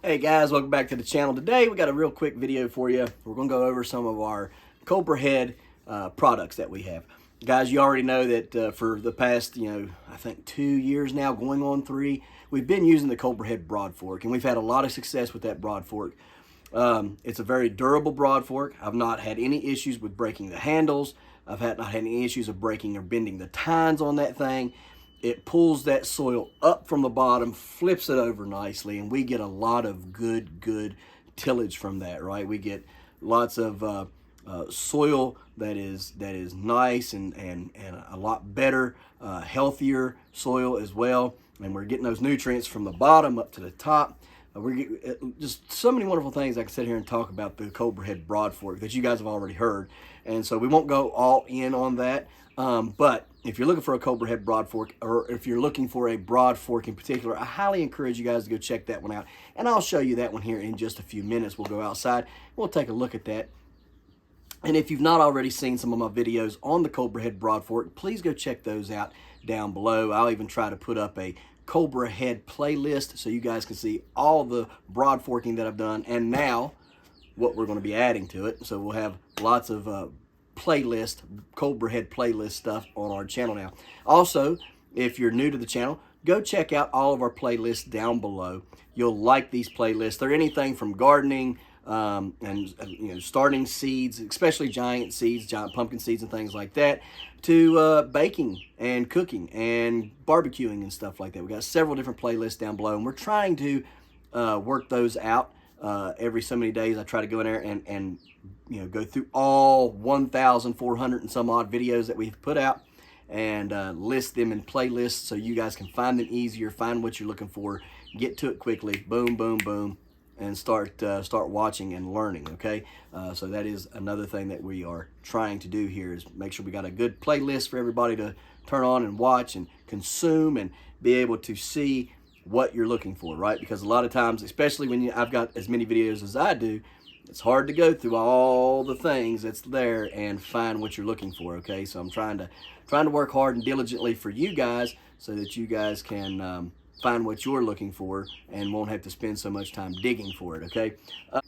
Hey guys, welcome back to the channel. Today we got a real quick video for you. We're going to go over some of our Cobra Head products that we have. Guys, you already know that for the past, I think 2 years now, going on 3, we've been using the Cobra Head Broadfork, and we've had a lot of success with that Broadfork. It's a very durable Broadfork. I've not had any issues with breaking the handles. I've not had any issues of breaking or bending the tines on that thing. It pulls that soil up from the bottom, flips it over nicely, and we get a lot of good tillage from that, right? We get lots of soil that is nice and a lot better, healthier soil as well. And we're getting those nutrients from the bottom up to the top. We're getting just so many wonderful things I can sit here and talk about the Cobra Head Broadfork that you guys have already heard. And so we won't go all in on that. But if you're looking for a Cobra Head Broadfork, or if you're looking for a Broadfork in particular, I highly encourage you guys to go check that one out. And I'll show you that one here in just a few minutes. We'll go outside. We'll take a look at that. And if you've not already seen some of my videos on the Cobra Head Broadfork, please go check those out down below. I'll even try to put up a Cobra Head playlist so you guys can see all the Broadforking that I've done and now what we're going to be adding to it. So we'll have lots of playlist, Cobra Head playlist stuff on our channel now. Also, if you're new to the channel, go check out all of our playlists down below. You'll like these playlists. They're anything from gardening and starting seeds, especially giant seeds, giant pumpkin seeds and things like that, to baking and cooking and barbecuing and stuff like that. We got several different playlists down below, and we're trying to work those out every so many days. I try to go in there and go through all 1,400 and some odd videos that we've put out and list them in playlists so you guys can find them easier, find what you're looking for, get to it quickly, boom, boom, boom, and start watching and learning, okay? So that is another thing that we are trying to do here, is make sure we got a good playlist for everybody to turn on and watch and consume and be able to see what you're looking for, right? Because a lot of times, especially when I've got as many videos as I do, it's hard to go through all the things that's there and find what you're looking for, okay? So I'm trying to work hard and diligently for you guys so that you guys can find what you're looking for and won't have to spend so much time digging for it, okay?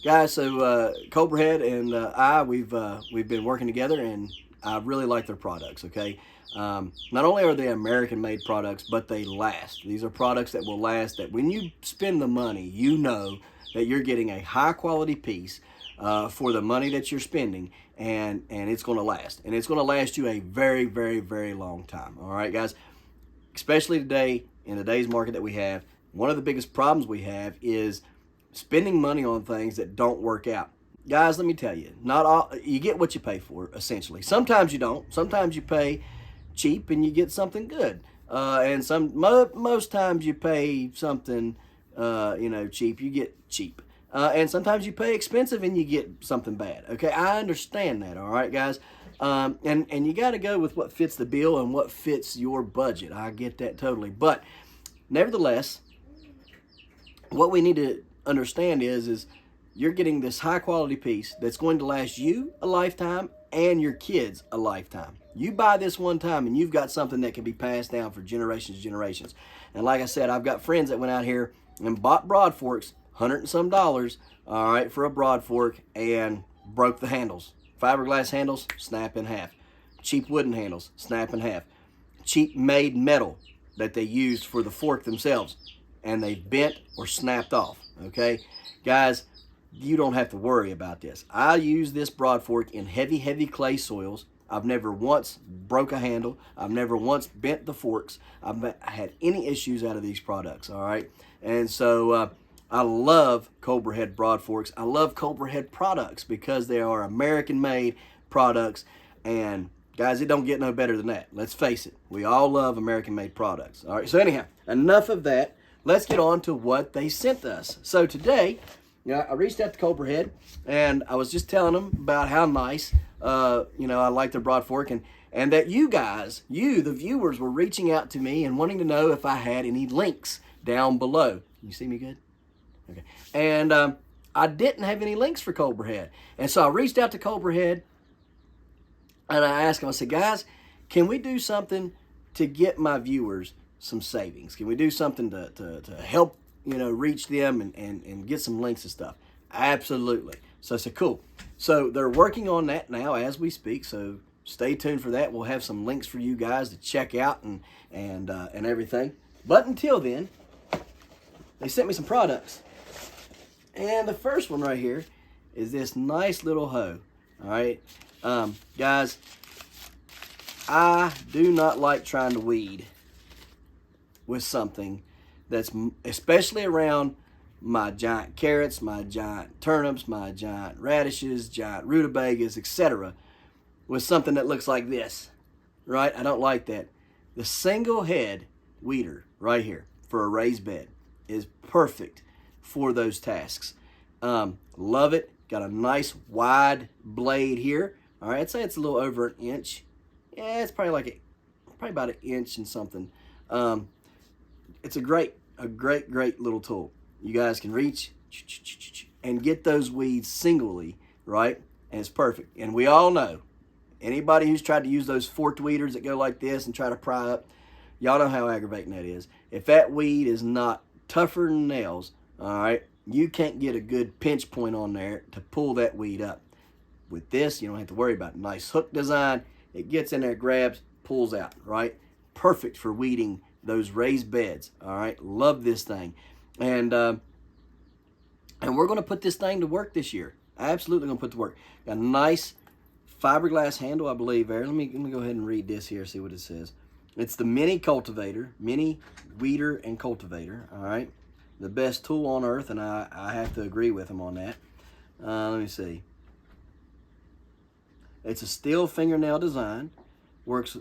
Guys, so Cobra Head and we've been working together, and I really like their products, okay? Not only are they American-made products, but they last. These are products that will last, that when you spend the money, you know that you're getting a high-quality piece for the money that you're spending, and it's going to last. And it's going to last you a very long time, all right, guys? Especially today, in today's market that we have, one of the biggest problems we have is spending money on things that don't work out. Guys, let me tell you, not all, you get what you pay for, essentially. Sometimes you don't. Sometimes you pay cheap and you get something good. And most times you pay something, cheap, you get cheap. And sometimes you pay expensive and you get something bad. Okay, I understand that, all right, guys? And you got to go with what fits the bill and what fits your budget. I get that totally. But nevertheless, what we need to understand is you're getting this high quality piece that's going to last you a lifetime and your kids a lifetime. You buy this one time and you've got something that can be passed down for generations and generations. And like I said, I've got friends that went out here and bought Broadforks, $100 and some, all right, for a Broadfork, and broke the handles. Fiberglass handles, snap in half. Cheap wooden handles, snap in half. Cheap made metal that they used for the fork themselves, and they bent or snapped off, okay? Guys, you don't have to worry about this. I use this Broadfork in heavy clay soils. I've never once broke a handle. I've never once bent the forks. I've had any issues out of these products, all right? And so I love Cobra Head Broadforks. I love Cobra Head products because they are American-made products. And guys, it don't get no better than that. Let's face it. We all love American-made products. All right, so anyhow, enough of that. Let's get on to what they sent us. So today, I reached out to Cobra Head, and I was just telling them about how nice, I like their Broadfork, and that you guys, the viewers, were reaching out to me and wanting to know if I had any links down below. You see me good? Okay. And I didn't have any links for Cobra Head. And so I reached out to Cobra Head, and I asked them, I said, guys, can we do something to get my viewers some savings? Can we do something to help you know, reach them and get some links and stuff. Absolutely. So I said, cool. So they're working on that now as we speak. So stay tuned for that. We'll have some links for you guys to check out and everything. But until then, they sent me some products. And the first one right here is this nice little hoe. All right, guys, I do not like trying to weed with something that's, especially around my giant carrots, my giant turnips, my giant radishes, giant rutabagas, etc., with something that looks like this, right? I don't like that. The single head weeder right here for a raised bed is perfect for those tasks. Love it. Got a nice wide blade here. All right, I'd say it's a little over an inch. Yeah, it's probably about an inch and something. It's a great little tool. You guys can reach and get those weeds singly, right? And it's perfect. And we all know, anybody who's tried to use those forked weeders that go like this and try to pry up, y'all know how aggravating that is. If that weed is not tougher than nails, all right, you can't get a good pinch point on there to pull that weed up. With this, you don't have to worry about it. Nice hook design. It gets in there, grabs, pulls out, right? Perfect for weeding those raised beds, all right? Love this thing. And we're going to put this thing to work this year. Absolutely going to put to work. Got a nice fiberglass handle, I believe, there. Let me go ahead and read this here, see what it says. It's the mini cultivator, mini weeder and cultivator, all right? The best tool on earth, and I have to agree with him on that. Let me see. It's a steel fingernail design. Works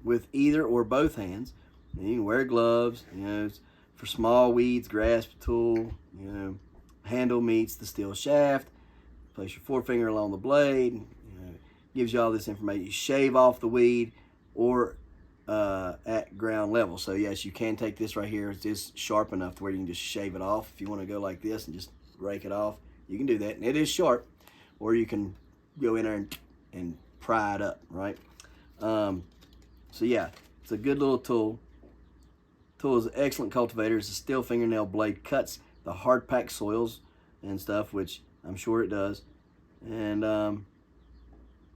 with either or both hands. You can wear gloves, you know, it's for small weeds, grasp tool, you know, handle meets the steel shaft. Place your forefinger along the blade, you know, gives you all this information. You shave off the weed or at ground level. So yes, you can take this right here. It's just sharp enough to where you can just shave it off. If you want to go like this and just rake it off, you can do that. And it is sharp. Or you can go in there and pry it up, right? So yeah, it's a good little tool. Tool is an excellent cultivator. It's a steel fingernail blade, cuts the hard packed soils and stuff, which I'm sure it does. And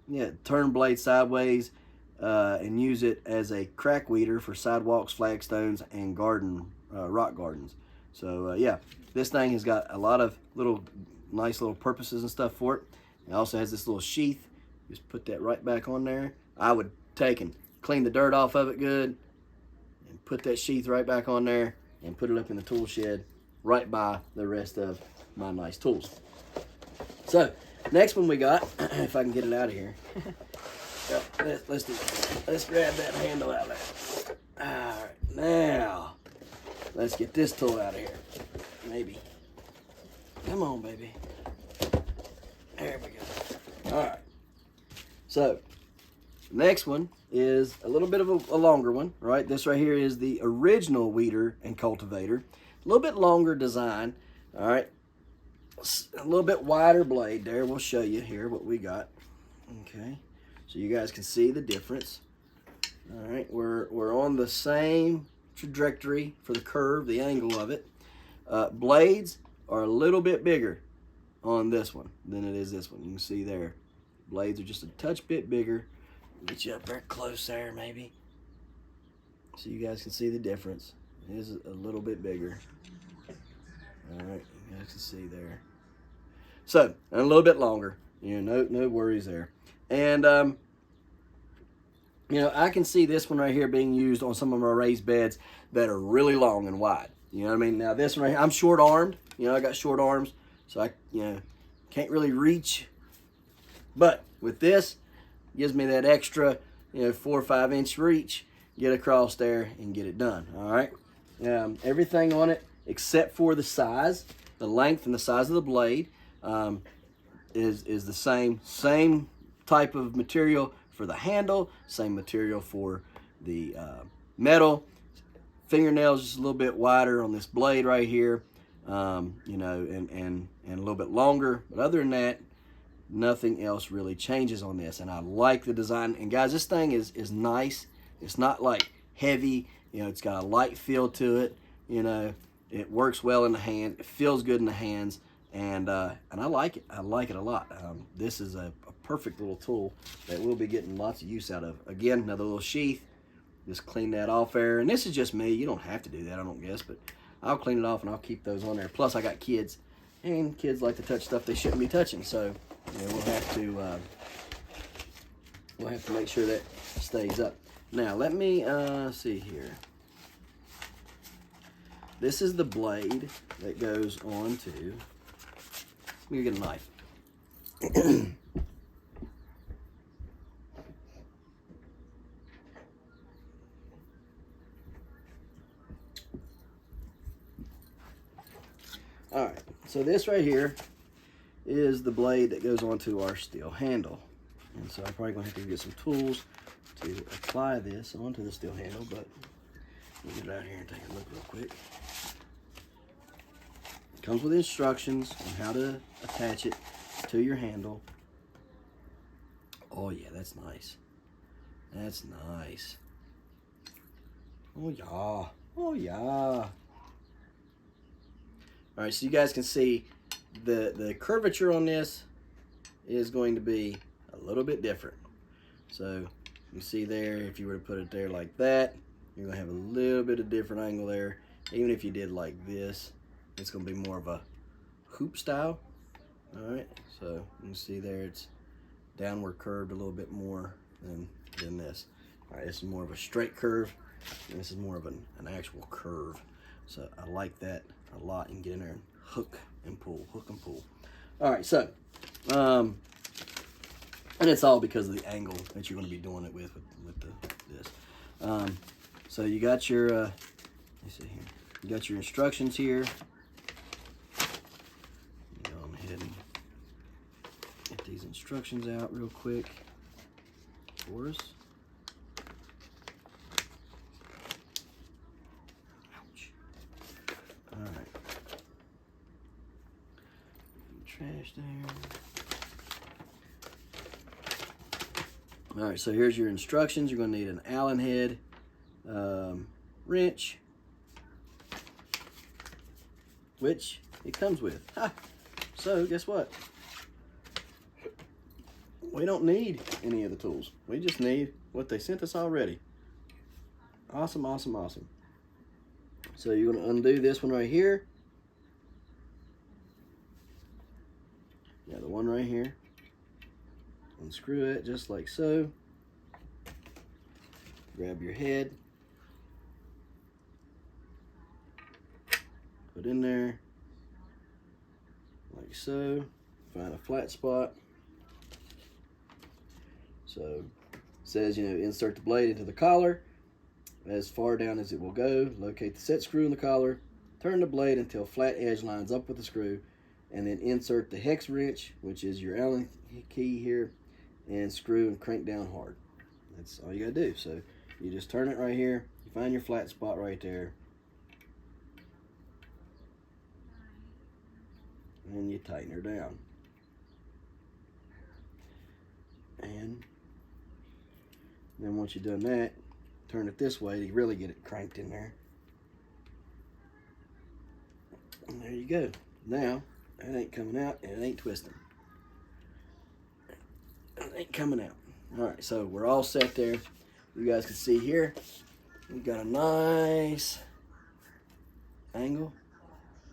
yeah, turn blade sideways and use it as a crack weeder for sidewalks, flagstones, and garden rock gardens. So yeah, this thing has got a lot of nice little purposes and stuff for it. It also has this little sheath. Just put that right back on there. I would take and clean the dirt off of it good and put that sheath right back on there and put it up in the tool shed right by the rest of my nice tools. So next one we got, if I can get it out of here. Let's grab that handle out of there. All right, now let's get this tool out of here. Maybe. Come on, baby. There we go. All right. So next one is a little bit of a longer one, right? This right here is the original weeder and cultivator. A little bit longer design, all right? A little bit wider blade there. We'll show you here what we got. Okay, so you guys can see the difference. All right, we're on the same trajectory for the curve, the angle of it. Blades are a little bit bigger on this one than it is this one. You can see there. Blades are just a touch bit bigger. Get you up there close there, maybe. So you guys can see the difference. It is a little bit bigger. All right, you guys can see there. So, and a little bit longer. You know, no worries there. And, you know, I can see this one right here being used on some of my raised beds that are really long and wide. You know what I mean? Now, this one right here, I'm short-armed. You know, I got short arms, so I, you know, can't really reach. But with this, gives me that extra, you know, 4 or 5 inch reach, get across there and get it done. All right. Everything on it except for the size, the length and the size of the blade is the same type of material for the handle, same material for the metal. Fingernails just a little bit wider on this blade right here, you know, and a little bit longer. But other than that, nothing else really changes on this, and I like the design. And guys, this thing is nice. It's not like heavy You know, it's got a light feel to it. You know, it works well in the hand. It feels good in the hands, and I like it. I like it a lot. This is a perfect little tool that we'll be getting lots of use out of. Again, another little sheath. Just clean that off there. And this is just me. You don't have to do that, I don't guess, but I'll clean it off and I'll keep those on there. Plus, I got kids, and kids like to touch stuff they shouldn't be touching. So, you know, we'll have to make sure that stays up. Now, let me see here. This is the blade that goes on to. Let me get a knife. All right, so this right here is the blade that goes onto our steel handle. And so I'm probably gonna have to get some tools to apply this onto the steel handle, but let me get it out here and take a look real quick. It comes with instructions on how to attach it to your handle. Oh yeah, that's nice. That's nice. Oh yeah, oh yeah. All right, so you guys can see the curvature on this is going to be a little bit different. So you see there, if you were to put it there like that, you're gonna have a little bit of different angle there. Even if you did like this, it's gonna be more of a hoop style. All right, so you can see there it's downward curved a little bit more than this. All right, this is more of a straight curve, and this is more of an actual curve. So I like that a lot. You can get in there and hook and pull, hook and pull. All right, so, and it's all because of the angle that you're going to be doing it with this. So you got your, let me see here. You got your instructions here. Go ahead and get these instructions out real quick for us. All right. Trash there. All right, so here's your instructions. You're going to need an Allen head, wrench, which it comes with. Ha! So guess what? We don't need any of the tools. We just need what they sent us already. Awesome, awesome, awesome. So you're going to undo this one right here. Yeah, the one right here. Unscrew it just like so. Grab your head. Put in there. Like so. Find a flat spot. So it says, you know, insert the blade into the collar as far down as it will go. Locate the set screw in the collar. Turn the blade until flat edge lines up with the screw, and then insert the hex wrench, which is your Allen key here, and screw and crank down hard. That's all you gotta do. So you just turn it right here. You find your flat spot right there, and you tighten her down. And then once you've done that, turn it this way to really get it cranked in there. And there you go. Now, it ain't coming out and it ain't twisting. It ain't coming out. All right, so we're all set there. You guys can see here, we've got a nice angle.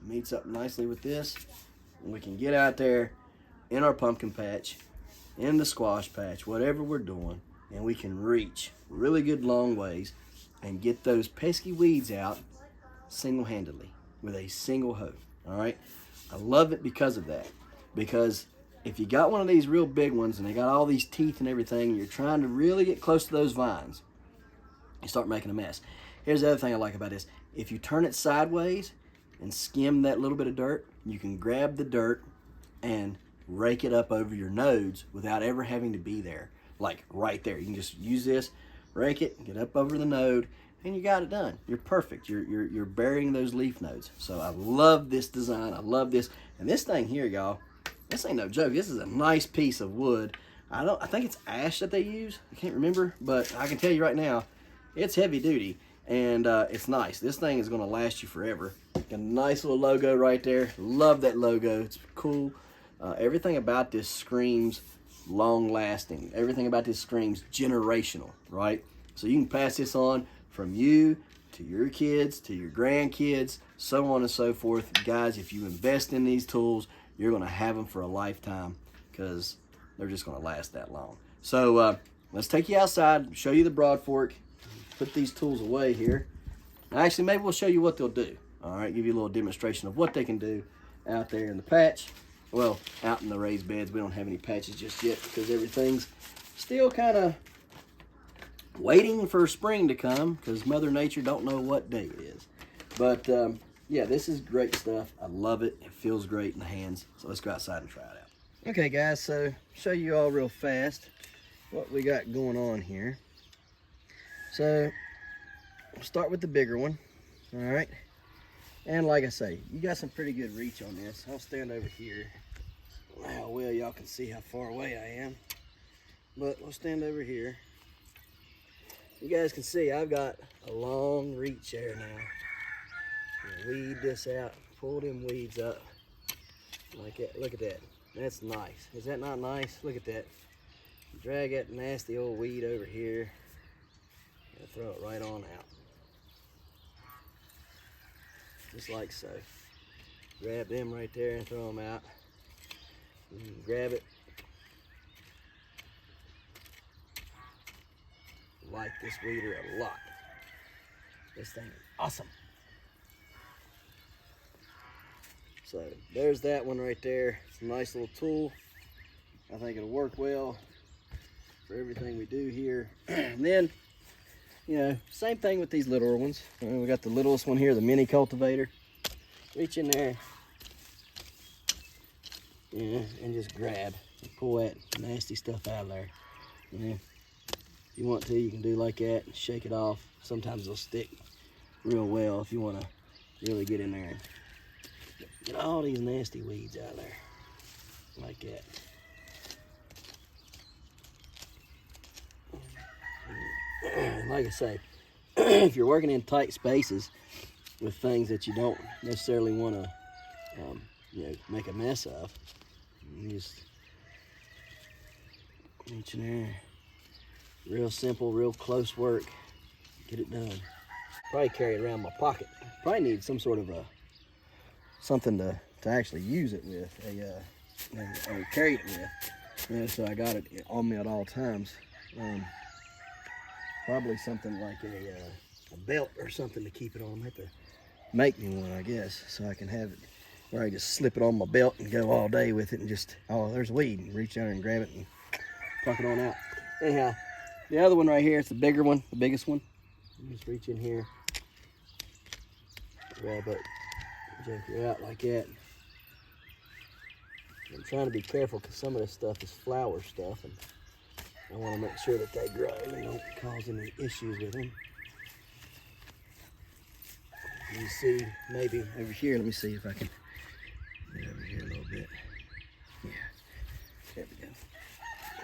Meets up nicely with this. And we can get out there in our pumpkin patch, in the squash patch, whatever we're doing, and we can reach really good long ways and get those pesky weeds out single-handedly with a single hoe. All right, I love it because of that. Because if you got one of these real big ones and they got all these teeth and everything, and you're trying to really get close to those vines, you start making a mess. Here's the other thing I like about this. If you turn it sideways and skim that little bit of dirt, you can grab the dirt and rake it up over your nodes without ever having to be there. Like right there. You can just use this, rake it, get up over the node, and you got it done. You're perfect. You're burying those leaf nodes. So I love this design. I love this. And this thing here, y'all, this ain't no joke. This is a nice piece of wood. I think it's ash that they use. I can't remember, but I can tell you right now, it's heavy duty. and it's nice. This thing is going to last you forever. Got a nice little logo right there. Love that logo. It's cool. Everything about this screams long lasting. Everything about this screams generational, right? So you can pass this on from you to your kids, to your grandkids, so on and so forth. Guys, if you invest in these tools, you're going to have them for a lifetime because they're just going to last that long. So let's take you outside, show you the Broadfork, put these tools away here. Actually, maybe we'll show you what they'll do. All right, give you a little demonstration of what they can do out there in the patch. Well, out in the raised beds. We don't have any patches just yet because everything's still kind of waiting for spring to come because Mother Nature don't know what day it is. But yeah, this is great stuff. I love it. It feels great in the hands. So let's go outside and try it out. Okay, guys, so show you all real fast what we got going on here. So we'll start with the bigger one. All right. And like I say, you got some pretty good reach on this. I'll stand over here. I don't know how well y'all can see how far away I am. But we'll stand over here. You guys can see I've got a long reach there now. Weed this out, pull them weeds up like that. Look at that. That's nice. Is that not nice? Look at that. Drag that nasty old weed over here and throw it right on out. Just like so. Grab them right there and throw them out. Grab it. Like this weeder a lot. This thing is awesome. So there's that one right there. It's a nice little tool. I think it'll work well for everything we do here. And then, you know, same thing with these littler ones. We got the littlest one here, the mini cultivator. Reach in there, yeah, and just grab and pull that nasty stuff out of there. Yeah. If you want to, you can do like that and shake it off. Sometimes it'll stick real well if you want to really get in there and get all these nasty weeds out of there, like that. And like I say, if you're working in tight spaces with things that you don't necessarily want to, you know, make a mess of, you just reach in there. Real simple, real close work. Get it done. Probably carry it around in my pocket. Probably need some sort of a something to actually use it with, or carry it with. You know, so I got it on me at all times. Probably something like a belt or something to keep it on. I have to make me one, I guess, so I can have it where I just slip it on my belt and go all day with it and just, oh, there's weed, and reach down and grab it and pluck it on out. Anyhow, the other one right here, it's the bigger one, the biggest one. You just reach in here, grab it, jerk it out like that. I'm trying to be careful because some of this stuff is flower stuff, and I want to make sure that they grow and don't cause any issues with them. You see, maybe over here, let me see if I can get over here a little bit. Yeah, there we go.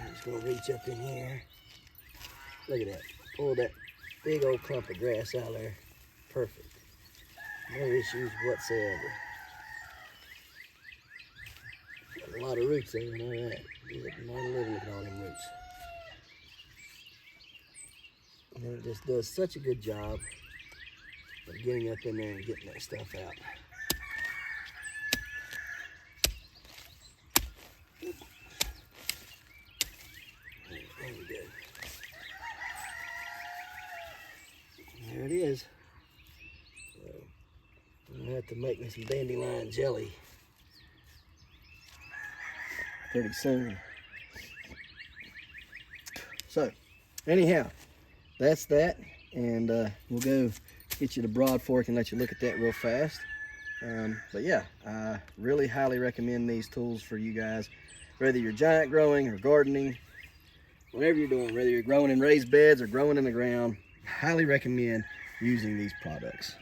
I'm just going to reach up in here. Look at that. Pull that big old clump of grass out there. Perfect. No issues whatsoever. Got a lot of roots there, you know that. Not living with all them roots. And it just does such a good job of getting up in there and getting that stuff out. There we go. There it is. So I'm gonna have to make me some dandelion jelly pretty soon. So anyhow, that's that, and we'll go get you the Broadfork and let you look at that real fast. But yeah, I really highly recommend these tools for you guys, whether you're giant growing or gardening, whatever you're doing, whether you're growing in raised beds or growing in the ground. Highly recommend using these products.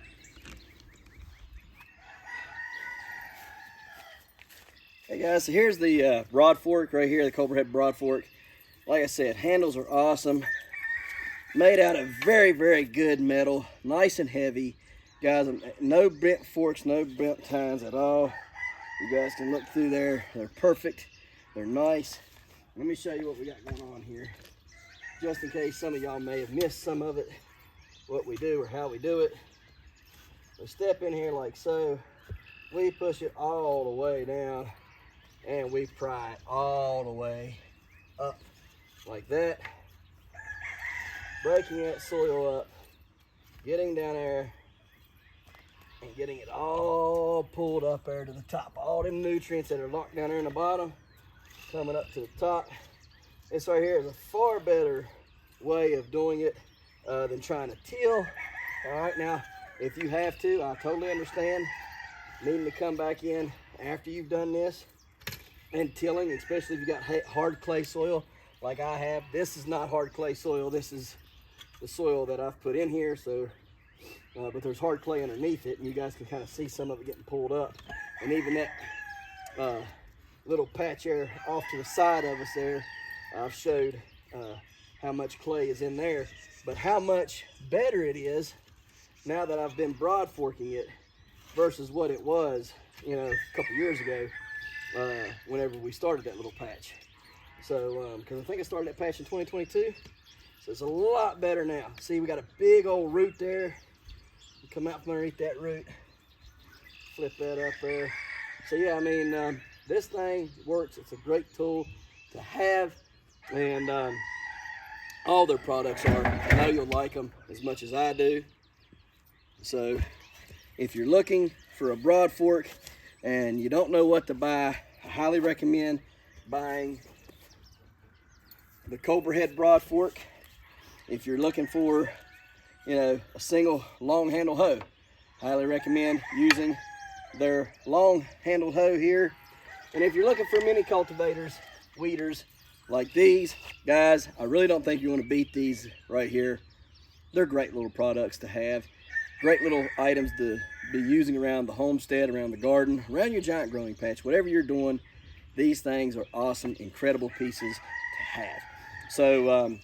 Hey guys, so here's the Broadfork right here, the Cobra Head Broadfork. Like I said, handles are awesome. Made out of very, very good metal, nice and heavy. Guys, no bent forks, no bent tines at all. You guys can look through there. They're perfect. They're nice. Let me show you what we got going on here. Just in case some of y'all may have missed some of it, what we do or how we do it. We step in here like so. We push it all the way down and we pry it all the way up like that. Breaking that soil up, getting down there and getting it all pulled up there to the top. All them nutrients that are locked down there in the bottom coming up to the top. This right here is a far better way of doing it than trying to till. All right, now if you have to, I totally understand needing to come back in after you've done this and tilling, especially if you got hard clay soil like I have. This is not hard clay soil. This is the soil that I've put in here. So, but there's hard clay underneath it, and you guys can kind of see some of it getting pulled up. And even that little patch there off to the side of us there, I've showed how much clay is in there, but how much better it is now that I've been broadforking it versus what it was, you know, a couple years ago, whenever we started that little patch. So, because I think I started that patch in 2022, so it's a lot better now. See, we got a big old root there. You come out from underneath that root, flip that up there. So yeah, I mean, this thing works. It's a great tool to have, and all their products are. I know you'll like them as much as I do. So if you're looking for a Broadfork and you don't know what to buy, I highly recommend buying the Cobra Head Broadfork. If you're looking for, you know, a single long handle hoe, highly recommend using their long handled hoe here. And if you're looking for mini cultivators, weeders like these, guys, I really don't think you want to beat these right here. They're great little products to have. Great little items to be using around the homestead, around the garden, around your giant growing patch, whatever you're doing. These things are awesome, incredible pieces to have. So,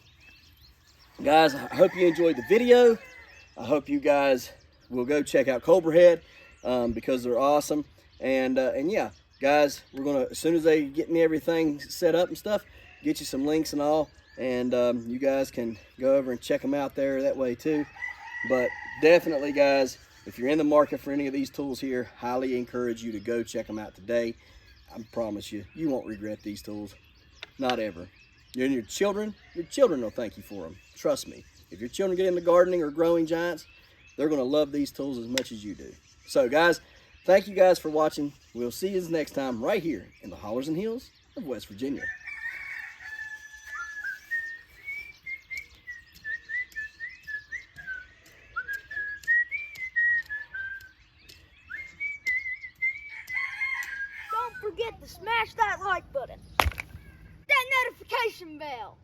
guys, I hope you enjoyed the video. I hope you guys will go check out Cobrahead because they're awesome. And yeah, guys, we're gonna, as soon as they get me everything set up and stuff, get you some links and all, and you guys can go over and check them out there that way too. But definitely, guys, if you're in the market for any of these tools here, highly encourage you to go check them out today. I promise you, you won't regret these tools. Not ever. You and your children will thank you for them. Trust me. If your children get into gardening or growing giants, they're going to love these tools as much as you do. So, guys, thank you guys for watching. We'll see you next time right here in the hollers and hills of West Virginia. Don't forget to smash that like button, that notification bell.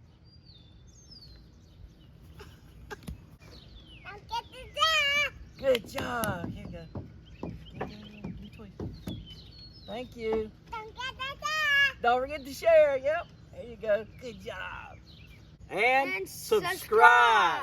Don't get the Good job. Here you go. Thank you. Don't get the Don't forget to share. Yep. There you go. Good job. And subscribe.